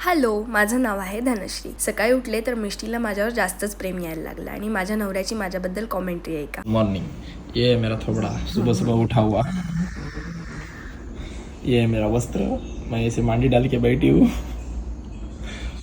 Hello, माझं नाव आहे धनश्री. सकाळी उठले तर मिष्टीला माझ्यावर जास्तच प्रेम यायला लागलं आणि माझ्या नवऱ्याची माझ्याबद्दल कॉमेंट्री आहे का. मॉर्निंग, ये है मेरा थोबड़ा, सुबह सुबह उठा हुआ, ये है मेरा वस्त्र, मैं इसे मांडी डाल के बैठी हूँ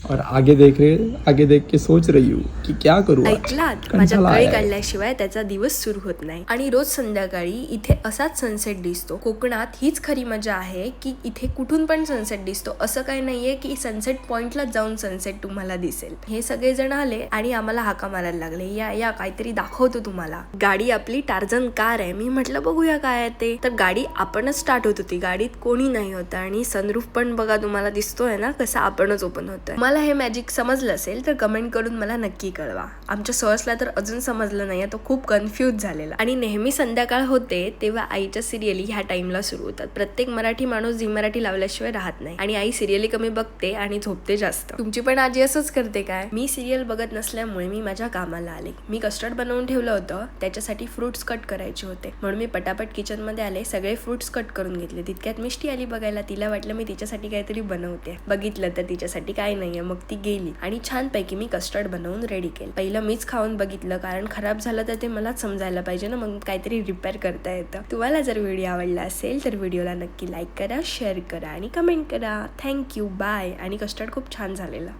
और आगे देख के सोच रही हूँ कि क्या करूँ. ऐकलात, माझ्या कळी काढल्याशिवाय त्याचा दिवस सुरू होत नाही. आणि रोज संध्याकाळी इथे असाच सनसेट दिसतो. कोकणात हीच खरी मजा आहे की इथे कुठून पण सनसेट दिसतो. असं काही नाहीये की सनसेट पॉइंटला जाऊन सनसेट तुम्हाला दिसेल. हे सगळे जण आले आणि आम्हाला हाका मारायला लागले, या या काहीतरी दाखवतो तुम्हाला. गाडी आपली टार्झन कार आहे. मी म्हटलं बघूया काय आहे ते. तर गाडी आपणच स्टार्ट होत होती, गाडीत कोणी नाही होतं आणि सनरूफ पण बघा तुम्हाला दिसतोय ना कसा आपणच ओपन होतोय. मला हे मॅजिक समजलं असेल तर कमेंट करून मला नक्की कळवा. आमच्या सहसला तर अजून समजलं नाही, तो खूप कन्फ्यूज झालेला. आणि नेहमी संध्याकाळ होते तेव्हा आईच्या सिरियली ह्या टाइमला सुरू होतात. प्रत्येक मराठी माणूस झी मराठी लावल्याशिवाय राहत नाही आणि आई सिरियली कमी बघते आणि झोपते जास्त. तुमची पण आजी असंच करते काय? मी सिरियल बघत नसल्यामुळे मी माझ्या कामाला आले. मी कस्टर्ड बनवून ठेवलं होतं, त्याच्यासाठी फ्रुट्स कट करायचे होते म्हणून मी पटापट किचन मध्ये आले. सगळे फ्रुट्स कट करून घेतले. तितक्यात मिष्टी आली बघायला. तिला वाटलं मी तिच्यासाठी काहीतरी बनवते. बघितलं तर तिच्यासाठी काय नाहीये. मग ती गेली आणि छानपैकी मी कस्टर्ड बनवून रेडी केलं. पहिलं मीच खाऊन बघितलं, कारण खराब झालं तर ते मलाच समजायला पाहिजे ना, मग काहीतरी रिपेअर करता येतं. तुम्हाला जर व्हिडिओ आवडला असेल तर व्हिडिओला नक्की लाईक करा, शेअर करा आणि कमेंट करा. Thank you, bye. आणि कस्टर्ड खूप छान झालेलं.